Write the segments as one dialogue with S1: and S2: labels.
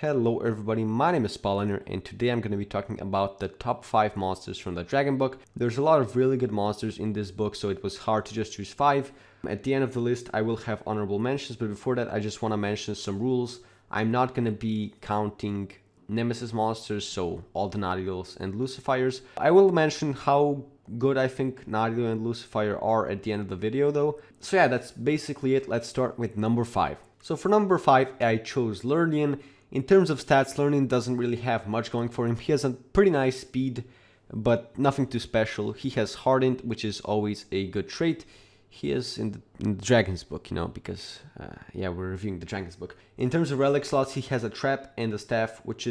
S1: Hello everybody, my name is Pauliner and today I'm going to be talking about the top 5 monsters from the Dragon Book. There's a lot of really good monsters in this book, so it was hard to just choose 5. At the end of the list I will have honorable mentions, but before that I just want to mention some rules. I'm not going to be counting Nemesis monsters, so all the Nadiels and Lucifers. I will mention how good I think Nadiel and Lucifer are at the end of the video though. So yeah, that's basically it. Let's start with number 5. So for number 5 I chose Lernian. In terms of stats, Lernian doesn't really have much going for him. He has a pretty nice speed, but nothing too special. He has Hardened, which is always a good trait. He is in the Dragon's book, you know, because, yeah, we're reviewing the Dragon's book. In terms of relic slots, he has a trap and a staff, which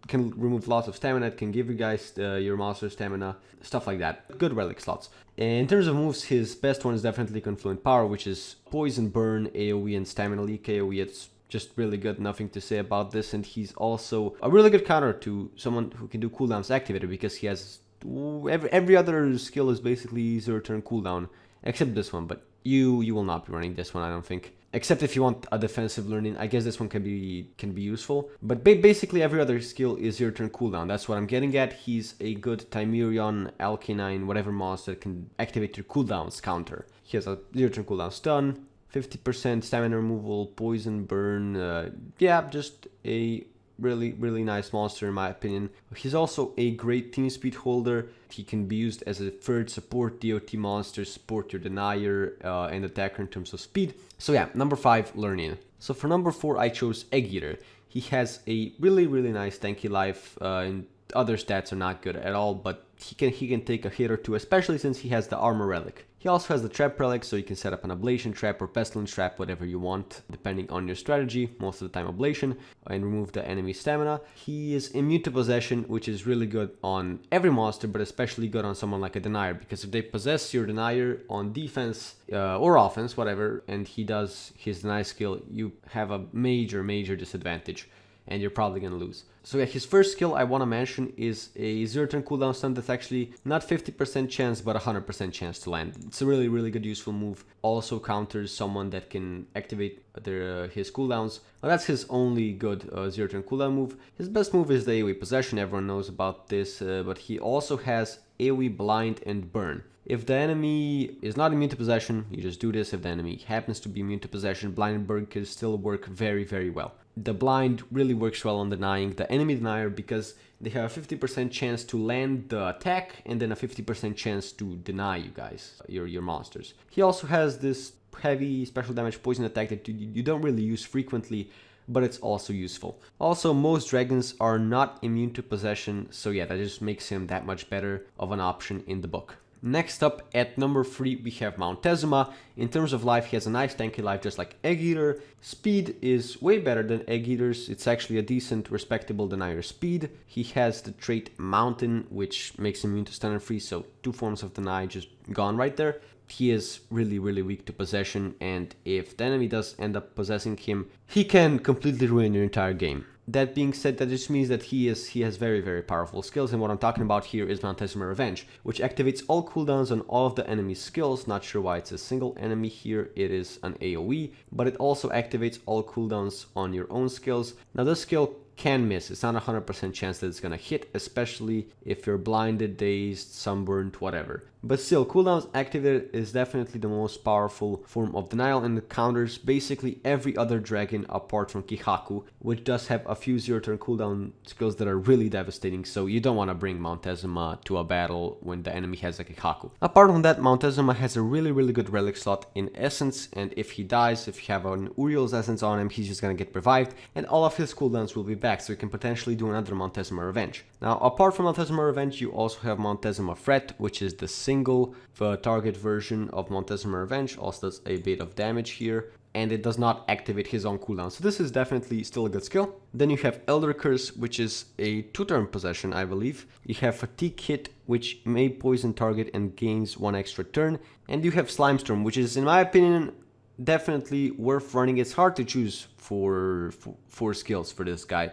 S1: can remove lots of stamina. It can give you guys your monster stamina, stuff like that. Good relic slots. In terms of moves, his best one is definitely Confluent Power, which is Poison, Burn, AoE, and Stamina Leak AoE. It's just really good, nothing to say about this, and he's also a really good counter to someone who can do cooldowns activated, because he has every other skill is basically 0 turn cooldown except this one, but you will not be running this one, I don't think, except if you want a defensive learning. I guess this one can be useful, but basically every other skill is 0 turn cooldown. That's what I'm getting at. He's a good Timerion, Alkaline, whatever monster can activate your cooldowns counter. He has a 0 turn cooldown stun, 50% stamina removal, poison, burn. Yeah, just a really nice monster in my opinion. He's also a great team speed holder. He can be used as a third support DOT monster, support your denier and attacker in terms of speed. So yeah, number 5, Lernian. So for number 4 I chose Egg Eater. He has a really nice tanky life, and other stats are not good at all, but he can take a hit or two, especially since he has the armor relic. He also has the trap relic, so you can set up an ablation trap or pestilence trap, whatever you want, depending on your strategy. Most of the time ablation, and remove the enemy stamina. He is immune to possession, which is really good on every monster, but especially good on someone like a denier, because if they possess your denier on defense or offense, whatever, and he does his deny skill, you have a major disadvantage, and you're probably gonna lose. So yeah, his first skill I want to mention is a 0 turn cooldown stun that's actually not 50% chance but 100% chance to land. It's a really good useful move. Also counters someone that can activate his cooldowns. Well, that's his only good 0 turn cooldown move. His best move is the AoE possession. Everyone knows about this, but he also has AoE blind and burn. If the enemy is not immune to possession, you just do this. If the enemy happens to be immune to possession, blind and burn can still work very well. The blind really works well on denying the enemy denier, because they have a 50% chance to land the attack and then a 50% chance to deny you guys, your monsters. He also has this heavy special damage poison attack that you don't really use frequently, but it's also useful. Also, most dragons are not immune to possession, so yeah, that just makes him that much better of an option in the book. Next up, at number 3, we have Mountezuma. In terms of life, he has a nice tanky life just like Egg Eater. Speed is way better than Egg Eater's. It's actually a decent, respectable denier speed. He has the trait Mountain, which makes him immune to stun and freeze, so 2 forms of deny just gone right there. He is really weak to possession, and if the enemy does end up possessing him, he can completely ruin your entire game. That being said, that just means that he has very powerful skills, and what I'm talking about here is Mountezuma Revenge, which activates all cooldowns on all of the enemy's skills. Not sure why it's a single enemy here, it is an AoE, but it also activates all cooldowns on your own skills. Now this skill can miss. It's not a 100% chance that it's gonna hit, especially if you're blinded, dazed, sunburned, whatever. But still, cooldowns activated is definitely the most powerful form of denial, and it counters basically every other dragon apart from Kihaku, which does have a few 0 turn cooldown skills that are really devastating, so you don't want to bring Mountezuma to a battle when the enemy has a Kihaku. Apart from that, Mountezuma has a really good relic slot in Essence, and if he dies, if you have an Uriel's Essence on him, he's just gonna get revived, and all of his cooldowns will be back, so you can potentially do another Mountezuma Revenge. Now, apart from Mountezuma Revenge, you also have Mountezuma Fret, which is the single target version of Mountezuma Revenge. Also does a bit of damage here, and it does not activate his own cooldown, so this is definitely still a good skill. Then you have Elder Curse, which is a 2 turn possession, I believe. You have Fatigue Hit, which may poison target and gains 1 extra turn, and you have Slime Storm, which is, in my opinion, definitely worth running. It's hard to choose for skills for this guy.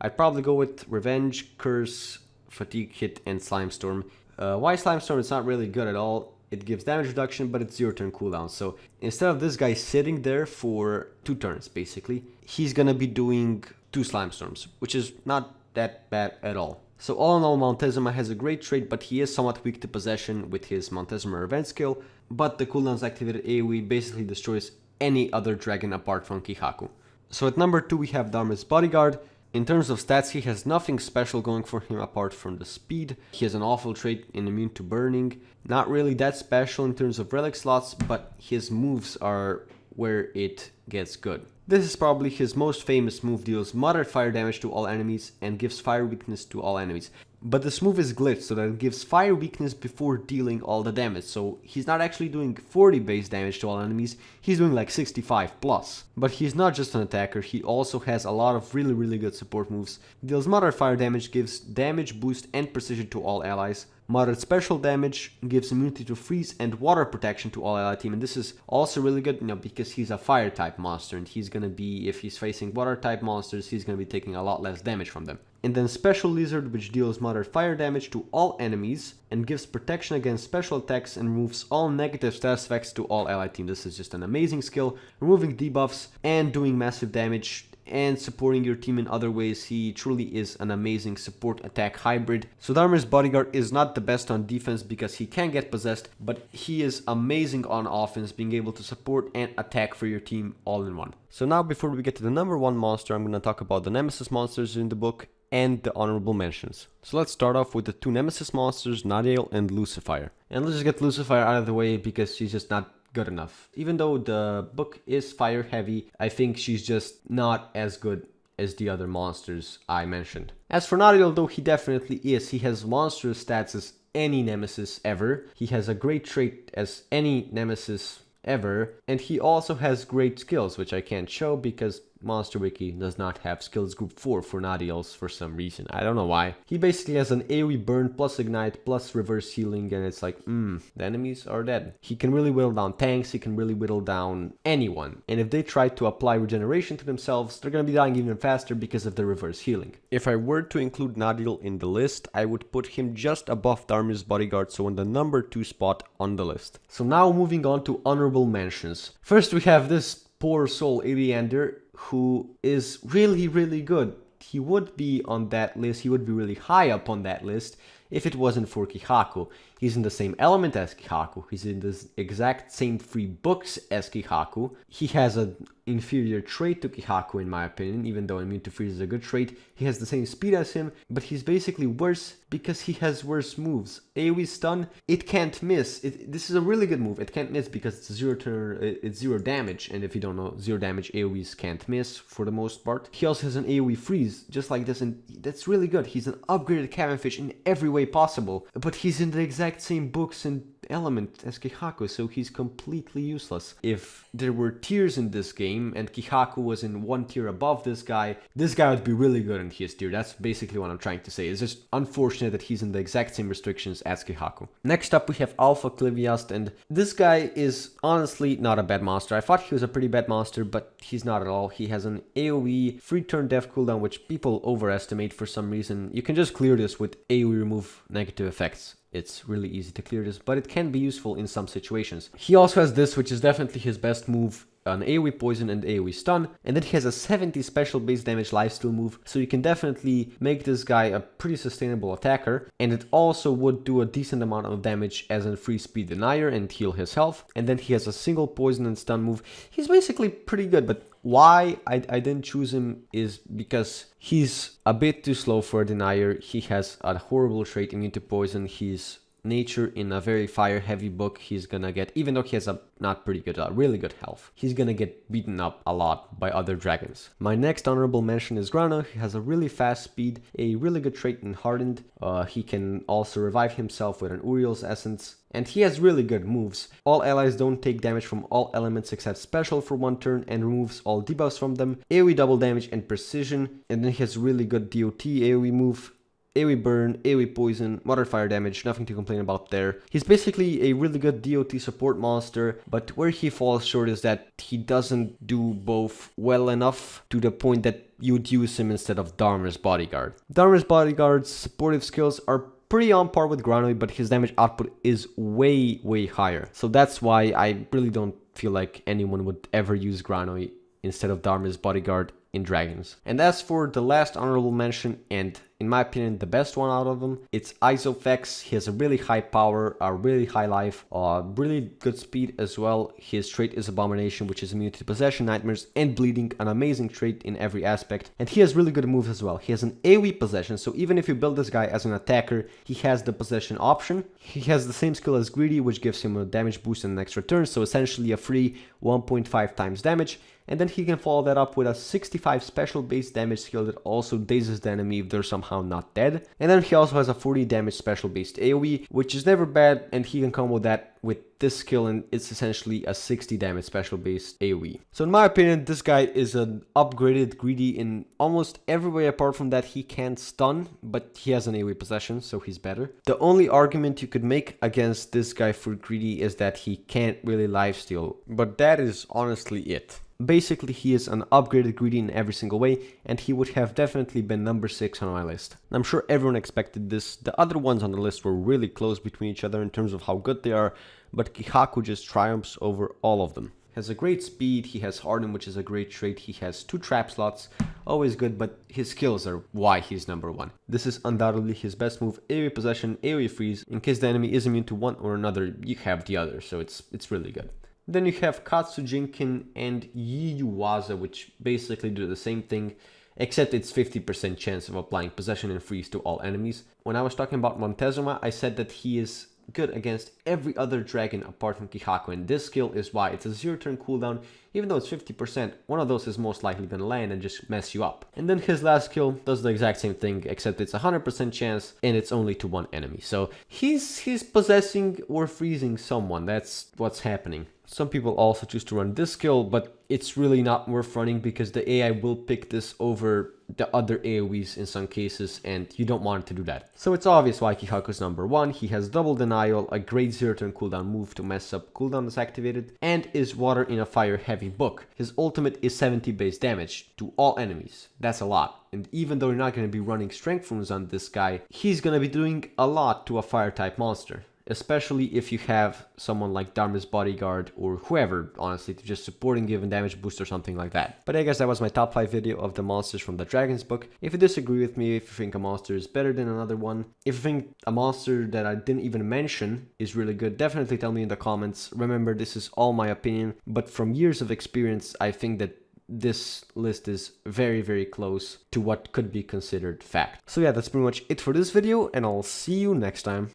S1: I'd probably go with Revenge, Curse, Fatigue Hit, and Slime Storm. Why Slime Storm? It's not really good at all. It gives damage reduction, but it's 0 turn cooldown. So instead of this guy sitting there for 2 turns, basically, he's gonna be doing 2 Slime Storms, which is not that bad at all. So all in all, Montezuma has a great trait, but he is somewhat weak to possession with his Montezuma Revenge skill, but the cooldown's activated AoE basically destroys any other dragon apart from Kihaku. So at number 2 we have Dharma's Bodyguard. In terms of stats, he has nothing special going for him apart from the speed. He has an awful trait in immune to burning. Not really that special in terms of relic slots, but his moves are where it gets good. This is probably his most famous move, deals moderate fire damage to all enemies and gives fire weakness to all enemies. But this move is glitched so that it gives fire weakness before dealing all the damage. So he's not actually doing 40 base damage to all enemies, he's doing like 65 plus. But he's not just an attacker, he also has a lot of really good support moves. Deals moderate fire damage, gives damage boost and precision to all allies. Moderate special damage, gives immunity to freeze and water protection to all ally team, and this is also really good, because he's a fire type monster and he's gonna be, if he's facing water type monsters, he's gonna be taking a lot less damage from them. And then Special Lizard, which deals moderate fire damage to all enemies and gives protection against special attacks and removes all negative status effects to all ally team. This is just an amazing skill, removing debuffs and doing massive damage and supporting your team in other ways. He truly is an amazing support attack hybrid. So Dharma's Bodyguard is not the best on defense because he can get possessed, but he is amazing on offense, being able to support and attack for your team all in one. So now before we get to the number 1 monster, I'm going to talk about the Nemesis monsters in the book and the honorable mentions. So let's start off with the 2 Nemesis monsters, Nadiel and Lucifer. And let's just get Lucifer out of the way because she's just not good enough. Even though the book is fire heavy, I think she's just not as good as the other monsters I mentioned. As for Nadiel, though, he definitely is. He has monstrous stats as any Nemesis ever. He has a great trait as any Nemesis ever, and he also has great skills, which I can't show because Monster Wiki does not have skills group 4 for Nadiel's for some reason. I don't know why. He basically has an AoE burn plus ignite plus reverse healing, and it's like, the enemies are dead. He can really whittle down tanks, he can really whittle down anyone. And if they try to apply regeneration to themselves, they're gonna be dying even faster because of the reverse healing. If I were to include Nadiel in the list, I would put him just above Dharma's Bodyguard, so on the number 2 spot on the list. So now moving on to honorable mentions. First we have this poor soul Iliander, who is really good. He would be on that list, he would be really high up on that list if it wasn't for Kihaku. He's in the same element as Kihaku, he's in the exact same 3 books as Kihaku. He has an inferior trait to Kihaku in my opinion, even though immune to freeze is a good trait. He has the same speed as him, but he's basically worse because he has worse moves. AoE stun, it can't miss. This is a really good move. It can't miss because it's 0 damage, and if you don't know, 0 damage AoEs can't miss for the most part. He also has an AoE freeze, just like this, and that's really good. He's an upgraded Cabin Fish in every way possible, but he's in the exact same books and element as Kihaku, so he's completely useless. If there were tiers in this game and Kihaku was in 1 tier above this guy would be really good in his tier. That's basically what I'm trying to say. It's just unfortunate that he's in the exact same restrictions as Kihaku. Next up we have Alpha Cliviast, and this guy is honestly not a bad monster. I thought he was a pretty bad monster, but he's not at all. He has an AoE free turn death cooldown, which people overestimate for some reason. You can just clear this with AoE remove negative effects. It's really easy to clear this, but it can be useful in some situations. He also has this, which is definitely his best move, an AoE poison and AoE stun, and then he has a 70 special base damage lifesteal move, so you can definitely make this guy a pretty sustainable attacker, and it also would do a decent amount of damage as a free speed denier and heal his health. And then he has a single poison and stun move. He's basically pretty good, but why I didn't choose him is because he's a bit too slow for a denier. He has a horrible trait, immune to poison. He's nature in a very fire heavy book. He's gonna get, even though he has a not pretty good, really good health, he's gonna get beaten up a lot by other dragons. My next honorable mention is Grano. He has a really fast speed, a really good trait in Hardened. He can also revive himself with an Uriel's Essence, and he has really good moves. All allies don't take damage from all elements except special for 1 turn, and removes all debuffs from them, AoE double damage and precision, and then he has really good DOT AoE move, AoE burn, AoE poison, moderate fire damage, nothing to complain about there. He's basically a really good DOT support monster, but where he falls short is that he doesn't do both well enough to the point that you'd use him instead of Dharma's Bodyguard. Dharma's Bodyguard's supportive skills are pretty on par with Granoi, but his damage output is way higher. So that's why I really don't feel like anyone would ever use Granoi instead of Dharma's Bodyguard in dragons. And as for the last honorable mention, and in my opinion the best one out of them, it's Isofex. He has a really high power, a really high life, really good speed as well. His trait is Abomination, which is immune to possession, nightmares, and bleeding, an amazing trait in every aspect. And he has really good moves as well. He has an AoE possession, so even if you build this guy as an attacker, he has the possession option. He has the same skill as Greedy, which gives him a damage boost and an extra turn, so essentially a free 1.5 times damage. And then he can follow that up with a 65 special base damage skill that also dazes the enemy if they're somehow not dead. And then he also has a 40 damage special based AoE, which is never bad, and he can combo that with this skill, and it's essentially a 60 damage special based AoE. So in my opinion, this guy is an upgraded Greedy in almost every way apart from that he can't stun, but he has an AoE possession, so he's better. The only argument you could make against this guy for Greedy is that he can't really lifesteal, but that is honestly it. Basically, he is an upgraded Greedy in every single way, and he would have definitely been number 6 on my list. And I'm sure everyone expected this. The other ones on the list were really close between each other in terms of how good they are, but Kihaku just triumphs over all of them. He has a great speed, he has Harden, which is a great trait, he has 2 trap slots, always good, but his skills are why he's number 1. This is undoubtedly his best move: AoE possession, AoE freeze. In case the enemy is immune to one or another, you have the other, so it's really good. Then you have Katsujinkin and Yiyuwaza, which basically do the same thing, except it's 50% chance of applying possession and freeze to all enemies. When I was talking about Montezuma, I said that he is good against every other dragon apart from Kihaku, and this skill is why it's a 0 turn cooldown. Even though it's 50%, one of those is most likely gonna land and just mess you up. And then his last skill does the exact same thing, except it's a 100% chance and it's only to one enemy. So he's possessing or freezing someone. That's what's happening. Some people also choose to run this skill, but it's really not worth running because the AI will pick this over the other AoEs in some cases, and you don't want to do that. So it's obvious why Kihaku's number 1. He has double denial, a great 0 turn cooldown move to mess up cooldown is activated, and is water in a fire heavy book. His ultimate is 70 base damage to all enemies. That's a lot. And even though you're not going to be running strength runes on this guy, he's going to be doing a lot to a fire type monster. Especially if you have someone like Dharma's Bodyguard or whoever, honestly, to just support and give a damage boost or something like that. But I guess that was my top 5 video of the monsters from the Dragons book. If you disagree with me, if you think a monster is better than another one, if you think a monster that I didn't even mention is really good, definitely tell me in the comments. Remember, this is all my opinion, but from years of experience, I think that this list is very, very close to what could be considered fact. So yeah, that's pretty much it for this video, and I'll see you next time.